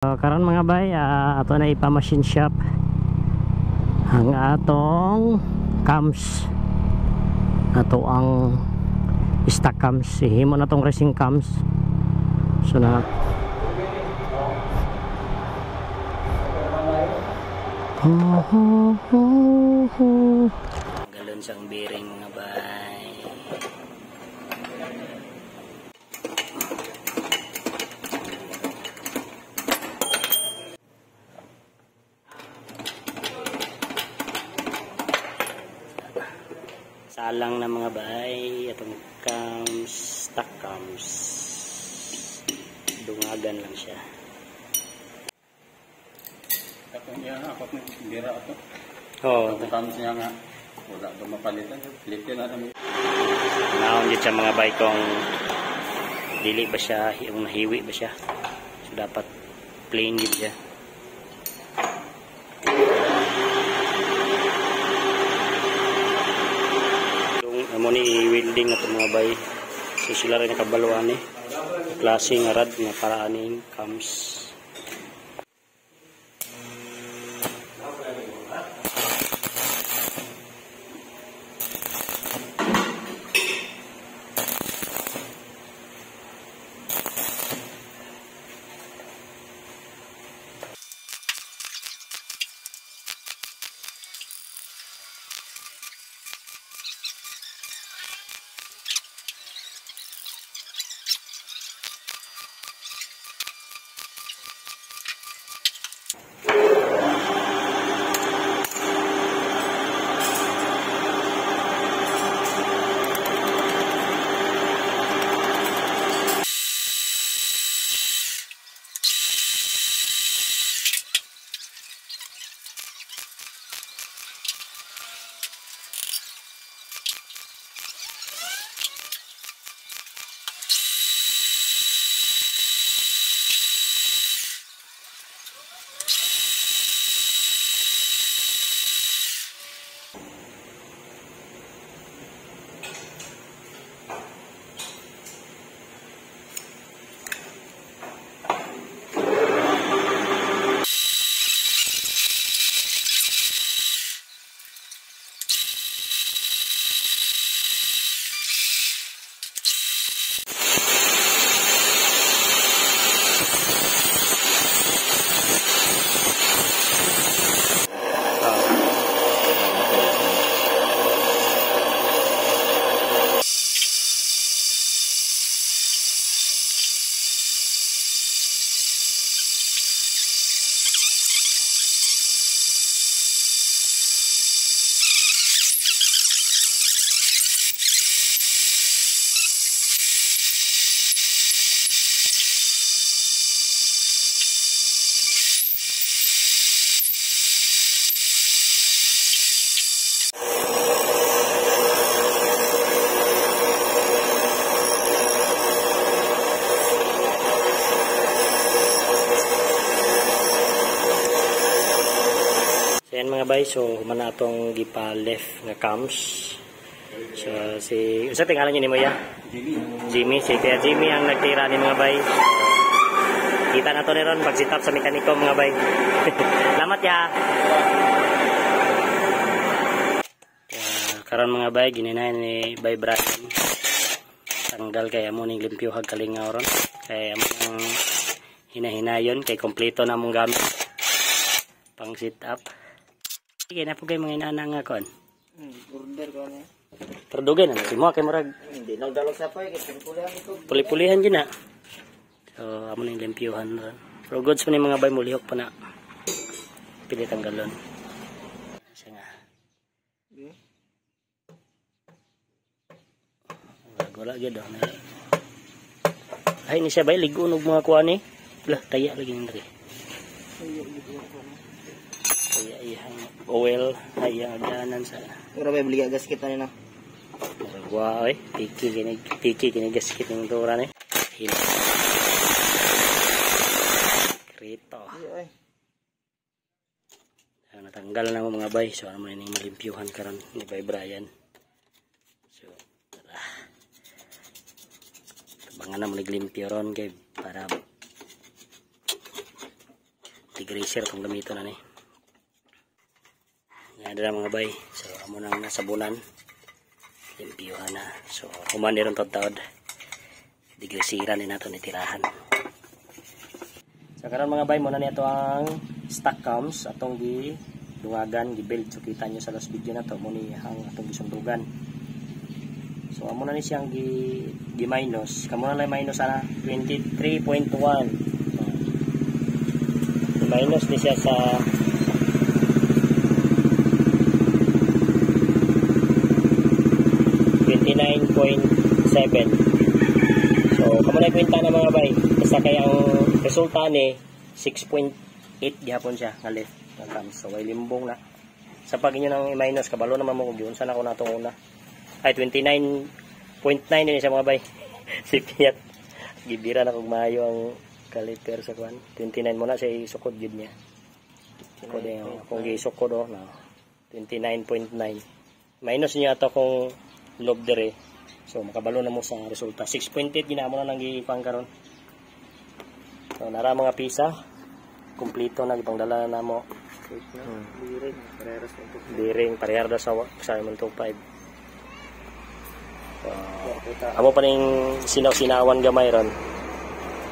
Karon mga bay, ato na ipa-machine shop ang atong cams. Ato ang stock cams. Ihimo na tong racing cams. So na galon siyang bearing mga bay. Salang na mga bay, atong cams, stock cams. Dungagan lang siya. Katong iya nga, ako may bira ato. Oo. Katong cams niya nga, wala ito mapalitan. Pilitin na namin. Naon dito sa mga bay kung dili ba siya, yung nahiwi ba siya. So dapat plain yun siya. Amo ni welding na ito mga bay. So sila rin nakabaluan eh. Klase nga rad nga para aning cams. Ayan mga bay, so humana atong gipa left nga cams. So si unsa tingalan niyo ni mo ya? Jimmy, si Kuya Jimmy ang nagtira ni mga bay. Kita na to ni ron pag sit-up sa mekaniko mga bay. Salamat ya. Karon mga bay, gininayan ni Bay Brian. Tanggal kay amo ning limpyuhag kalingaw ron. Kay amo ang hinahinayon kay kompleto na mong gamit. Pang sit-up. Sige na po kayo mga inana nga kon. Order ko na. Perdugan na si mo kay murag Hindi nagdalog sa pay kasi pulihan ito. puli-pulihan gyud na. So amo ning limpyuhan ron. Pero goods pa ni mga bay mulihok pa na. Pilit ang galon. Siya nga. Wala gyud daw na. Ay ni siya bay ligon og mga kuan ni. Lah taya lagi ni diri. Kaya oil ay aganan sa Pero may beli gasket na nila. wow eh tiki kini gasket ng tura ni krito natanggal na mo mga bay, so ano man yung malimpyuhan karon ni Bay Brian. So tara tabangan na mo naglimpyo ron kay para degreaser kung gamito na ni. Yan na mga bay. So amo nang nasabunan. Limpyuhan na. So human ni ron taod. Degreaseran ni nato ni tirahan. So karon mga bay mo na nito ang stock cams atong gi dungagan gi-build. So kita nyo sa last video na to mo ni ang atong gisundugan. So amo na ni siyang gi minus. Kamo na lang minus ana 23.1. So, minus ni siya sa 29.7. So kamo na kwenta na mga bay. Basta kay ang resulta ni 6.8 gihapon siya nga left ng cams. So way limbong na. Sa pag inyo nang i-minus kabalo naman mo kung giunsa na ko natong una. Ay 29.9 din siya mga bay. Si Piat gibira na kog maayo ang caliper sa kuan. 29 mo na siya isukod gid niya. Sukod yung kung gisukod na 29.9. Minus niya ato kung lob dire. So makabalo na mo sa resulta. 6.8 ginamo na nang gipang karon. So nara mga pisa kompleto na gipangdala na mo. Bearing parehas sa 125. Amo pa ning sinaw-sinawan gamay ron.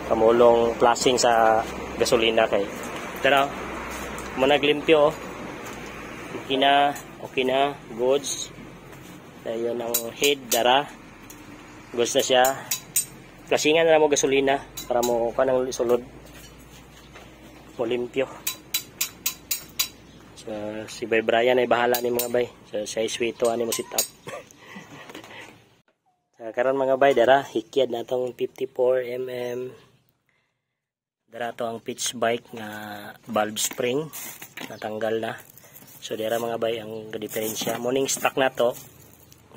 Kamulong flashing sa gasolina kay. Pero mo naglimpyo okay na goods. Ayun ang head dara. Goods na siya. Flashingan na mo gasolina para mo kanang sulod. Mo limpyo. So si Bay Brian ay bahala ni mga bay. So siya iswito ani mo sit up. Karon mga bay dara hikyad na tong 54mm. Dara to ang pitch bike nga valve spring natanggal na. So dara mga bay ang diferensya. Morning stock na to.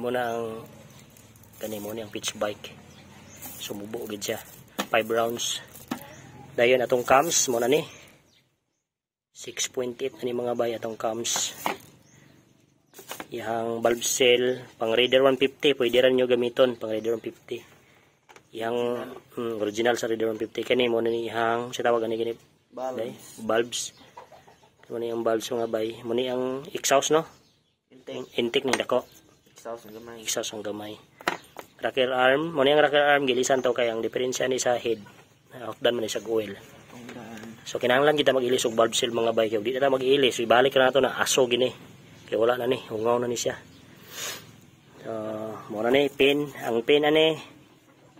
Muna ang kani mo ni ang pitch bike. Sumubo gid siya. 5 rounds. Dayon atong cams mo na ni. 6.8 ani mga bay atong cams. Yang valve cell pang Raider 150 pwede ran nyo gamiton pang Raider 150. Yang original sa Raider 150 kani mo ni yang sa tawag ani gani bulbs. Mo ni ang bulbs mga bay. Mo ni ang exhaust no. Intake ni dako. Exhaust ang gamay. Rocker arm, mo ni ang rocker arm gilisan to kay ang diferensya ni sa head. Outdone man ni sa oil. So kinahanglan kita mag-ilis og valve seal mga bay. Kay di na mag-ilis, ibalik na nato na aso gini. Kaya wala na ni, hungaw na ni siya. Muna ni, pin. Ang pin ani,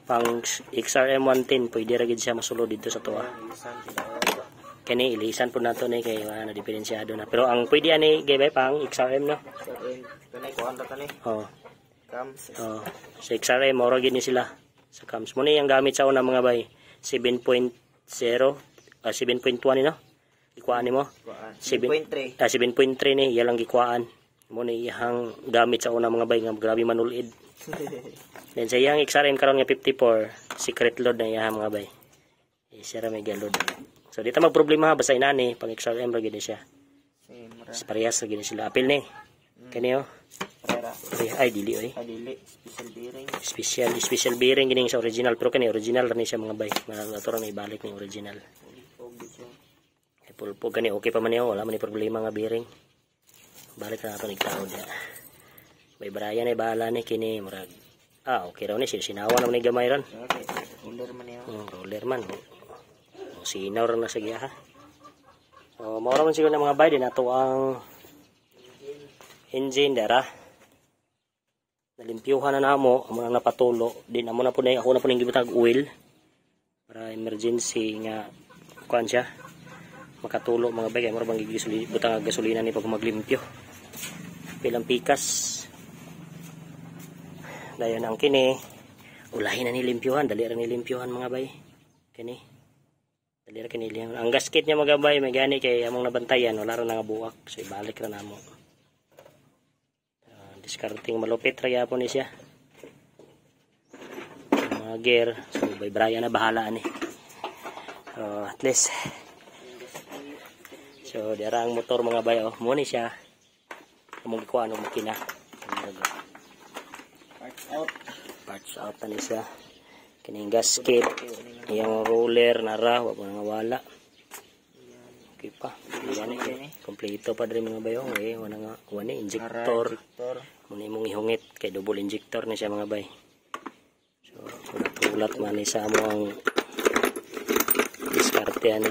pang XRM 110, pwede rin siya masulod dito sa tuwa. Kani, ilisan po nato ni, kaya wala na diferensyado na. Pero ang pwede ani, gaya pang XRM no? Sa XRM, mora gini sila. Sa cams. Muna yung gamit sa una mga bay, 7.0, 7.1 no? Ikuan ni mo? 7.3 ni, iyalang gikuan. Mo ni iyang gamit sa una mga bay nga grabe manulid. Then sa iyang XRM karon nga 54, secret load na iyang mga bay. Siya ra may load. So dito magproblema basta inani pang XRM ra gid siya. Parehas ra gid sila. Apil ni. Kani oh. Ay dili oy. Special bearing gini sa original pero kani original ra ni siya mga bay. Ato ra na ibalik ni original. Pulpo gani okay pa man niyo, wala man ni problema nga bearing. Balik na nato ni taod ya. Bay Brian ay bahala ni kini murag. Okay raw ni sinawa na ni gamay ron. Okay. Roller man niyo. Roller man. Sinaw ra na sa giya ha. So mao ra man siguro na mga bay din ato ang engine dara. Nalimpyuhan na namo amo nang napatulo. Din amo na po na ako na po ning gibutag oil para emergency nga kuan siya. Makatulo mga bay kay mura bang butang gasolina ni pag maglimpyo. Pilang pikas. Dayon ang kini ulahin na ni limpyuhan, dali ra ni limpyuhan mga bay. Kini. Dali ra kini ang gasket niya mga bay may gani kay among nabantayan wala ra nga buwak. So ibalik ra namo. Discarding malupit ra gyapon ni siya. Mga gear, so Bay Brian na bahala ani. So at least so dira ang motor mga bay oh mo ni siya among kuha ng makina parts out na siya kining gasket yung roller na ra wa nga wala okay pa. Yan kompleto pa diri mga bayo. Wala nga wala injector. Muna imong ihungit kay double injector na siya mga bay. So ulat man ni sa amo ang diskarte ani.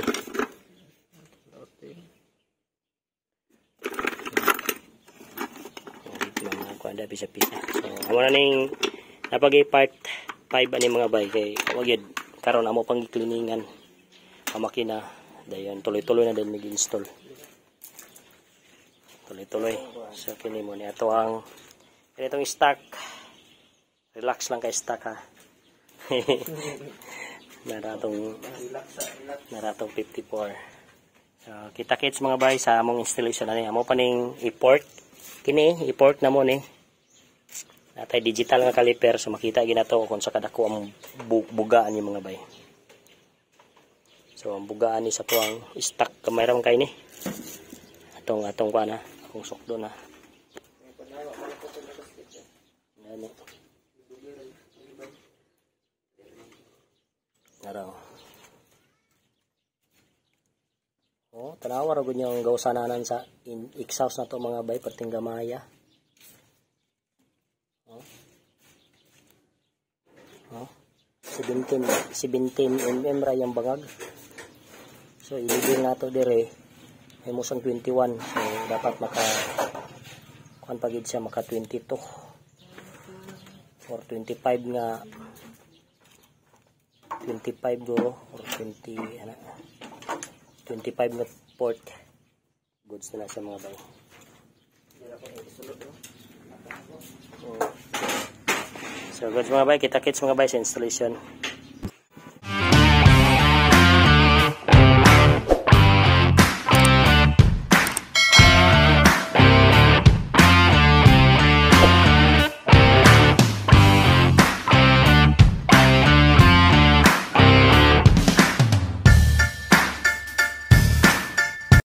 Mga kuanda pisa-pisa. So amo na ning napagi part 5 ani mga bay kay wagid karon amo pang cleaningan ang makina. Dayon tuloy-tuloy na din mag-install. Tuloy-tuloy. So kini mo ni ato ang itong stock. Relax lang kay stock ha. naratong 54. So kita-kits mga bay sa among installation ani. Amo pa ning i-port. Kini i-port na mo ni. Natay digital nga caliper so makita ginato kung sa kadako ang bugaan ni mga bay. So ang bugaan ni sa to ang stock kamay ra man kay ni. Atong kuan na, akong sukdo na. Ano. Naraw. Oh, tanawa ra gud yung gawsananan sa exhaust na to mga bay perting gamaya. Oh. Oh. 17 mm ra yung bangag. So ilibing nato dire ay musang 21. So dapat maka kuan pagid siya maka 22 or 25 nga 25 go or 20 ana 25 na port goods na siya mga bay. So goods mga bay, kita-kits mga bay sa installation.